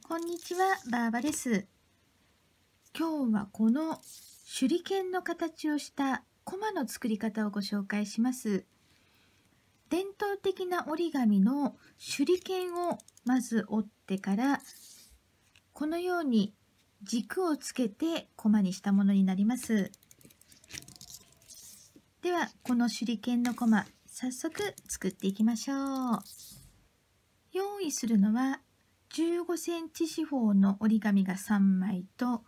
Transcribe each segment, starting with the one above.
こんにちは、バーバです。今日はこの手裏剣の形をしたコマの作り方をご紹介します。伝統的な折り紙の手裏剣をまず折ってから、このように軸をつけてコマにしたものになります。では、この手裏剣のコマ、早速作っていきましょう。用意するのは15センチ四方の折り紙が3枚と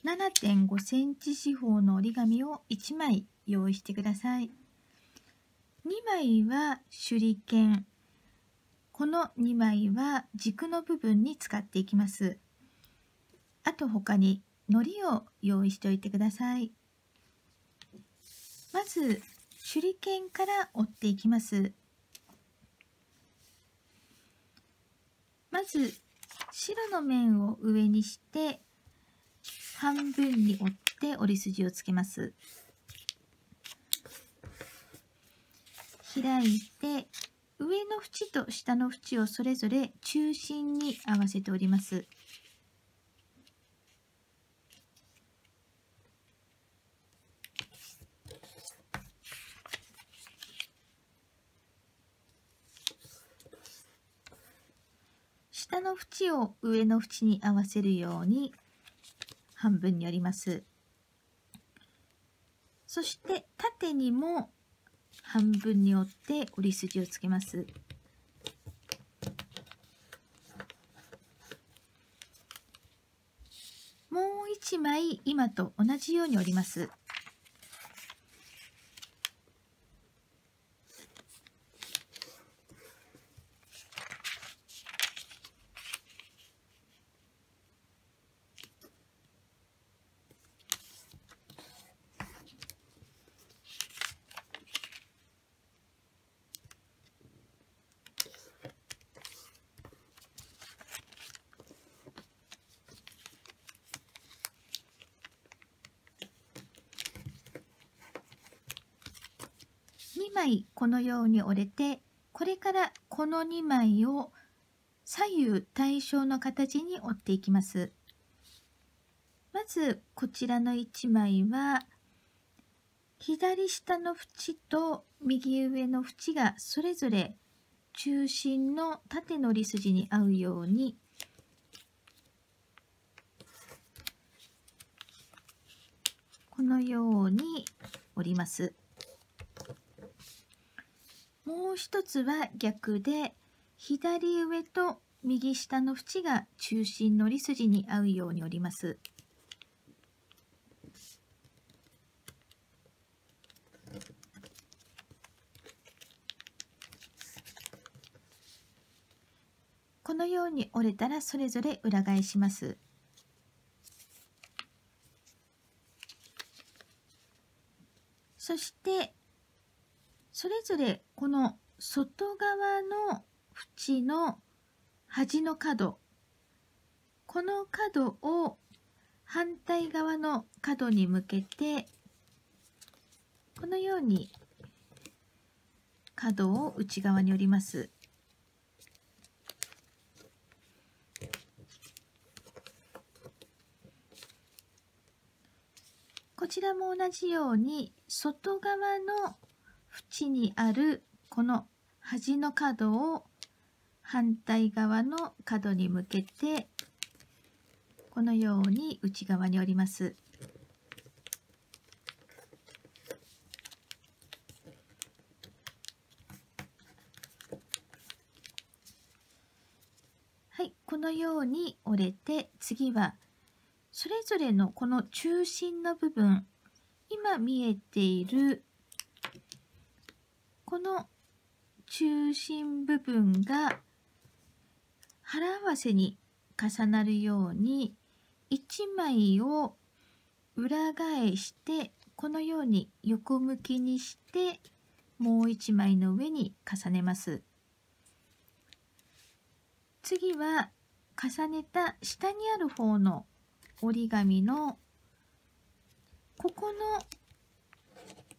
7.5 センチ四方の折り紙を1枚用意してください。2枚は手裏剣、この2枚は軸の部分に使っていきます。あと他に糊を用意しておいてください。まず手裏剣から折っていきます。まず白の面を上にして半分に折って折り筋をつけます。開いて上の縁と下の縁をそれぞれ中心に合わせて折ります。下の縁を上の縁に合わせるように半分に折ります。そして縦にも半分に折って折り筋をつけます。もう一枚今と同じように折ります。2枚このように折れて、これからこの2枚を左右対称の形に折っていきます。まずこちらの1枚は左下の縁と右上の縁がそれぞれ中心の縦の折り筋に合うようにこのように折ります。もう一つは逆で、左上と右下の縁が中心の折り筋に合うように折ります。このように折れたらそれぞれ裏返します。そしてそれぞれこの外側の縁の端の角、この角を反対側の角に向けてこのように角を内側に折ります。こちらも同じように外側の縁にあるこの端の角を反対側の角に向けてこのように内側に折ります。はい、このように折れて、次はそれぞれのこの中心の部分、今見えているこの中心部分が腹合わせに重なるように1枚を裏返してこのように横向きにしてもう1枚の上に重ねます。次は重ねた下にある方の折り紙のここの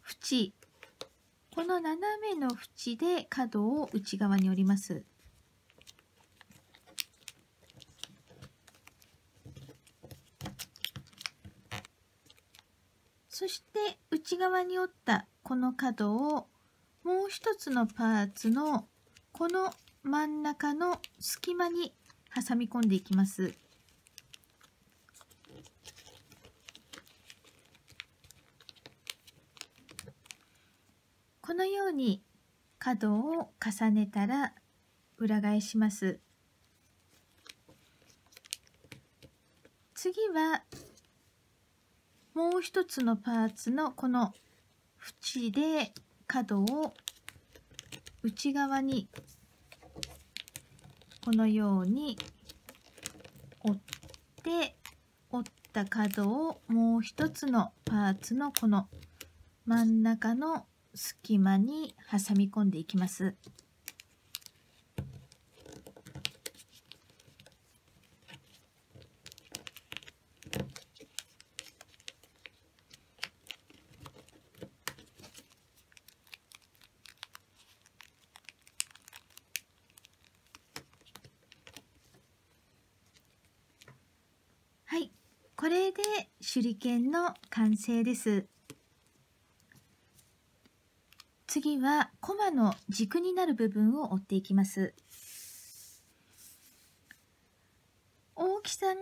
縁、この斜めの縁で角を内側に折ります。そして内側に折ったこの角をもう一つのパーツのこの真ん中の隙間に挟み込んでいきます。このように角を重ねたら裏返します。次はもう一つのパーツのこの縁で角を内側にこのように折って折った角をもう一つのパーツのこの真ん中の隙間に挟み込んでいきます。はい、これで手裏剣の完成です。次はコマの軸になる部分を折っていきます。大きさが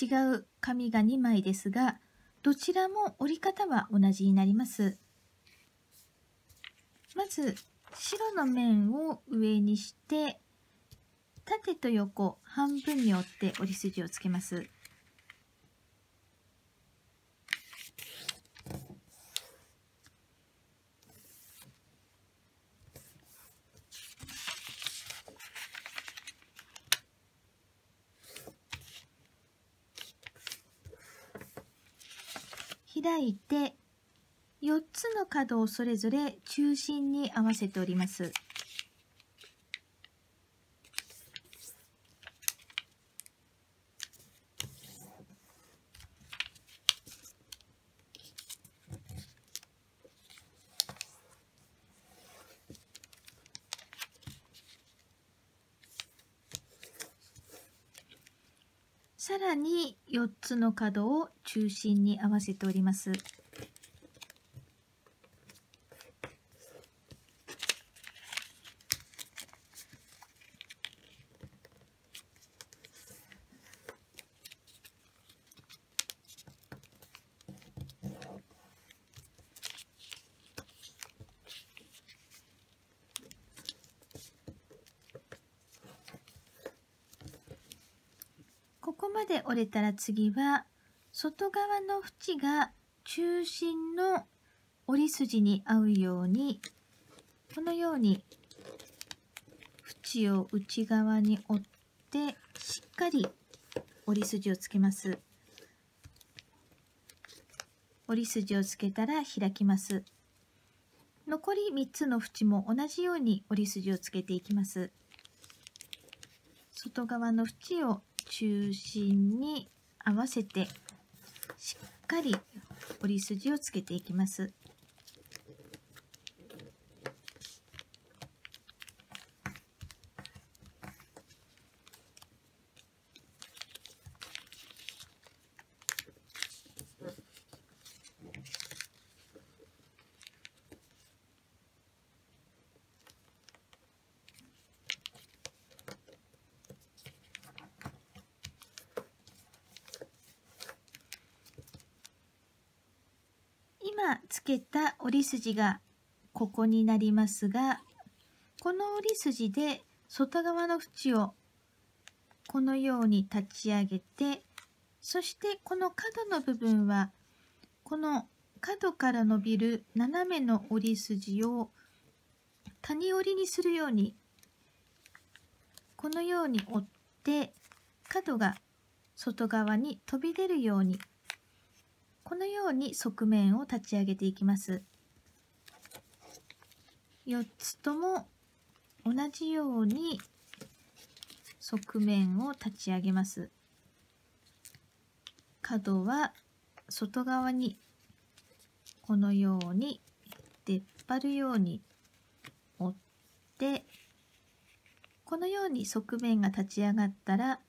違う紙が2枚ですが、どちらも折り方は同じになります。まず白の面を上にして縦と横半分に折って折り筋をつけます。開いて4つの角をそれぞれ中心に合わせております。さらに4つの角を中心に合わせております。ここまで折れたら次は外側の縁が中心の折り筋に合うようにこのように縁を内側に折ってしっかり折り筋をつけます。折り筋をつけたら開きます。残り3つの縁も同じように折り筋をつけていきます。外側の縁を中心に合わせてしっかり折り筋をつけていきます。今つけた折り筋がここになりますが、この折り筋で外側の縁をこのように立ち上げて、そしてこの角の部分はこの角から伸びる斜めの折り筋を谷折りにするようにこのように折って角が外側に飛び出るようにこのように側面を立ち上げていきます。4つとも同じように側面を立ち上げます。角は外側にこのように出っ張るように折ってこのように側面が立ち上がったら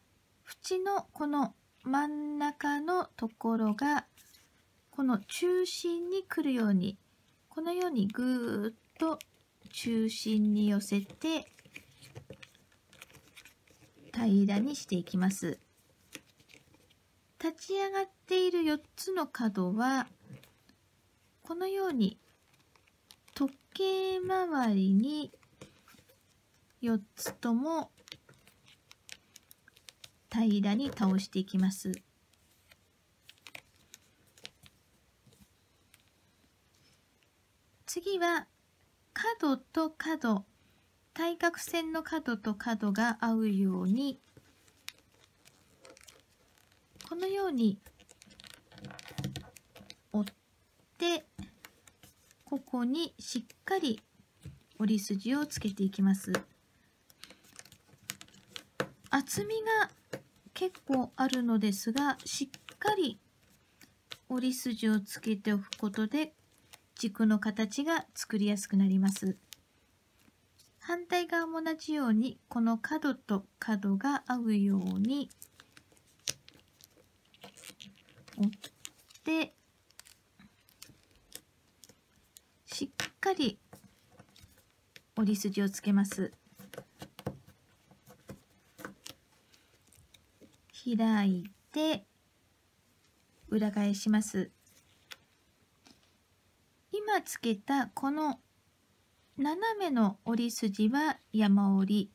縁のこの真ん中のところがこの中心に来るように、このようにぐーっと中心に寄せて平らにしていきます。立ち上がっている4つの角はこのように時計回りに4つとも平らに倒していきます。次は角と角、対角線の角と角が合うように、このように折って、ここにしっかり折り筋をつけていきます。厚みが結構あるのですが、しっかり折り筋をつけておくことで軸の形が作りやすくなります。反対側も同じようにこの角と角が合うように折ってしっかり折り筋をつけます。開いて裏返します。今つけたこの斜めの折り筋は山折り、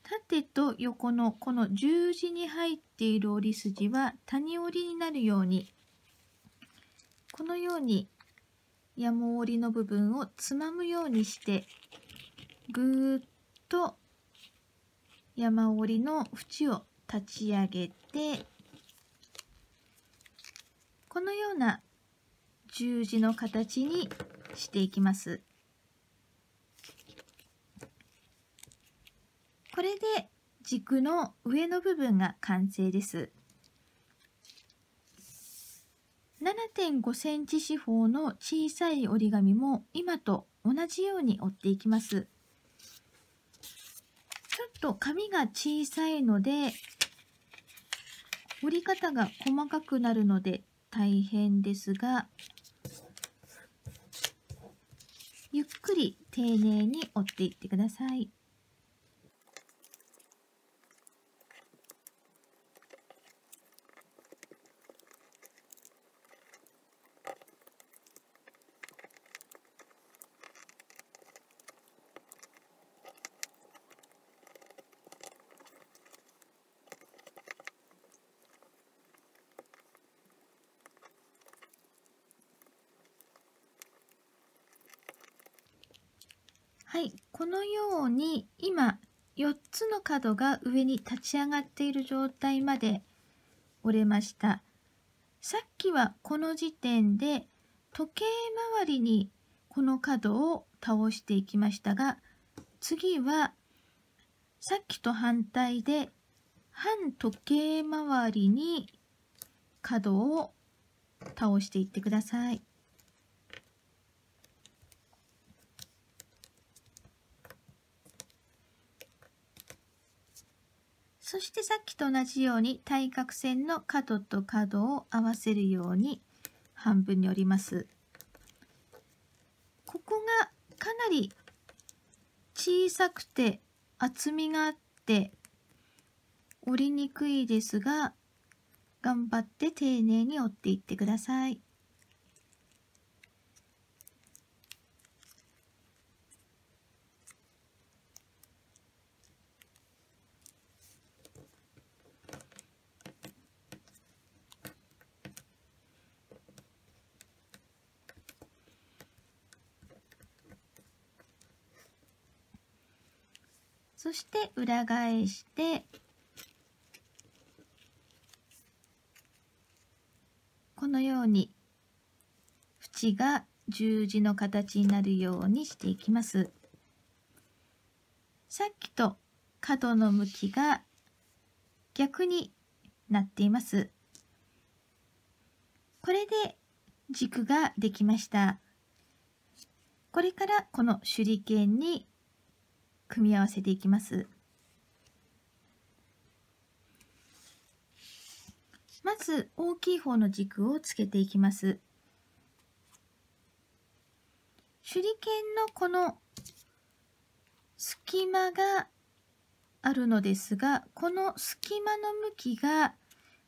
縦と横のこの十字に入っている折り筋は谷折りになるように、このように山折りの部分をつまむようにしてぐーっと山折りの縁を立ち上げて、このような十字の形にしていきます。これで軸の上の部分が完成です。7.5 センチ四方の小さい折り紙も今と同じように折っていきます。ちょっと紙が小さいので折り方が細かくなるので大変ですが、ゆっくり丁寧に折っていってください。はい、このように今4つの角が上に立ち上がっている状態まで折れました。さっきはこの時点で時計回りにこの角を倒していきましたが、次はさっきと反対で反時計回りに角を倒していってください。そしてさっきと同じように対角線の角と角を合わせるように半分に折ります。ここがかなり小さくて厚みがあって折りにくいですが、頑張って丁寧に折っていってください。そして裏返してこのように縁が十字の形になるようにしていきます。さっきと角の向きが逆になっています。これで軸ができました。これからこの手裏剣に組み合わせていきます。ままず大きい方の軸をつけていきます。手裏剣のこの隙間があるのですが、この隙間の向きが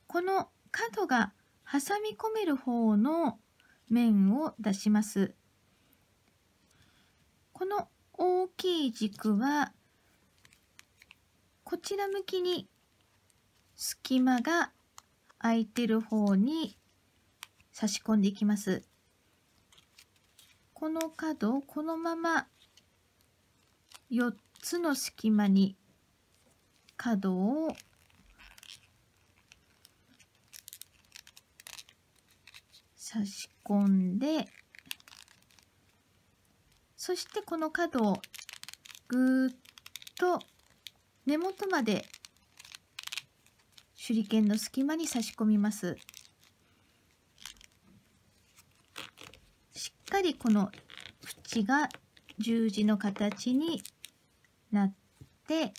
この角が挟み込める方の面を出します。この大きい軸はこちら向きに隙間が空いてる方に差し込んでいきます。この角をこのまま4つの隙間に角を差し込んで、そしてこの角をぐーっと根元まで手裏剣の隙間に差し込みます。しっかりこの縁が十字の形になって、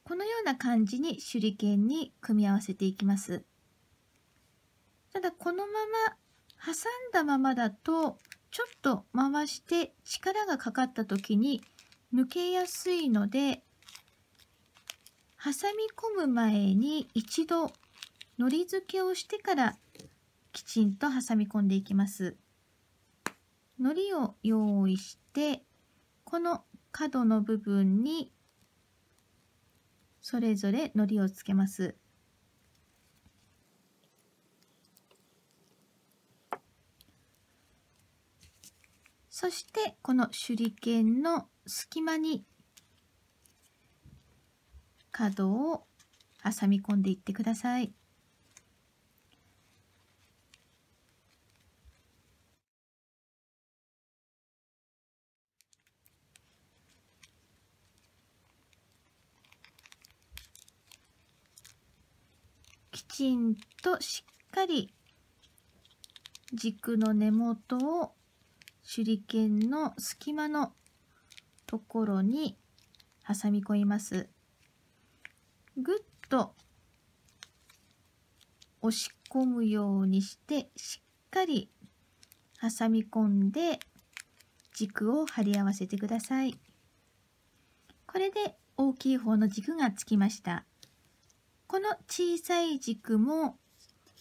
このような感じに手裏剣に組み合わせていきます。ただこのまま挟んだままだとちょっと回して力がかかった時に抜けやすいので、挟み込む前に一度のり付けをしてからきちんと挟み込んでいきます。のりを用意して、この角の部分にそれぞれのりをつけます。そしてこの手裏剣の隙間に角を挟み込んでいってください。きちんとしっかり軸の根元を手裏剣の隙間のところに挟み込みます。ぐっと押し込むようにしてしっかり挟み込んで軸を貼り合わせてください。これで大きい方の軸がつきました。この小さい軸も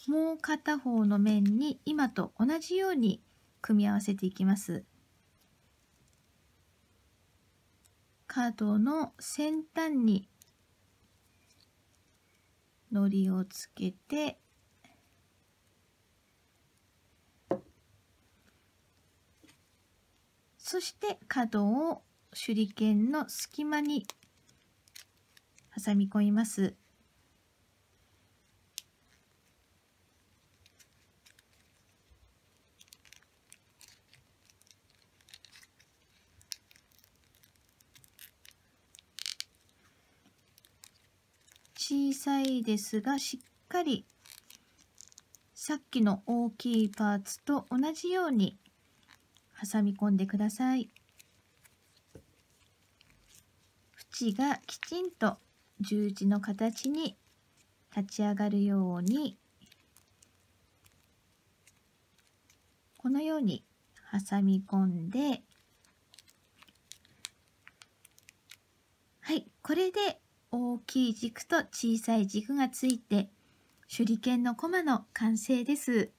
もう片方の面に今と同じように組み合わせていきます。角の先端にのりをつけて、そして角を手裏剣の隙間に挟み込みます。小さいですがしっかりさっきの大きいパーツと同じように挟み込んでください。縁がきちんと十字の形に立ち上がるように、このように挟み込んで、はい、これで大きい軸と小さい軸がついて手裏剣のコマの完成です。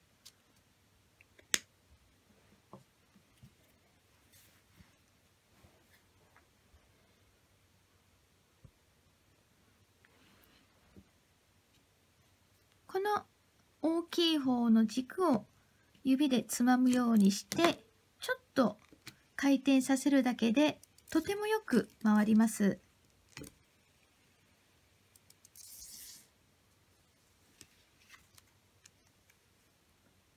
この大きい方の軸を指でつまむようにしてちょっと回転させるだけでとてもよく回ります。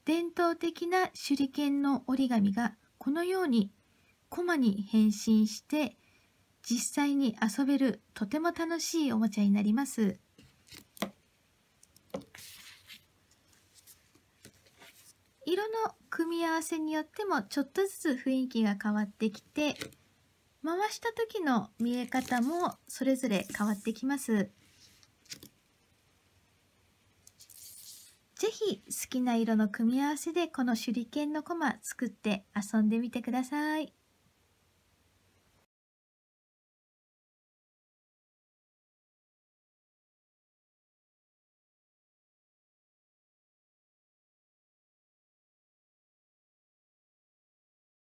伝統的な手裏剣の折り紙がこのようにコマに変身して実際に遊べるとても楽しいおもちゃになります。色の組み合わせによってもちょっとずつ雰囲気が変わってきて、回した時の見え方もそれぞれ変わってきます。ぜひ好きな色の組み合わせでこの手裏剣のコマ作って遊んでみてください。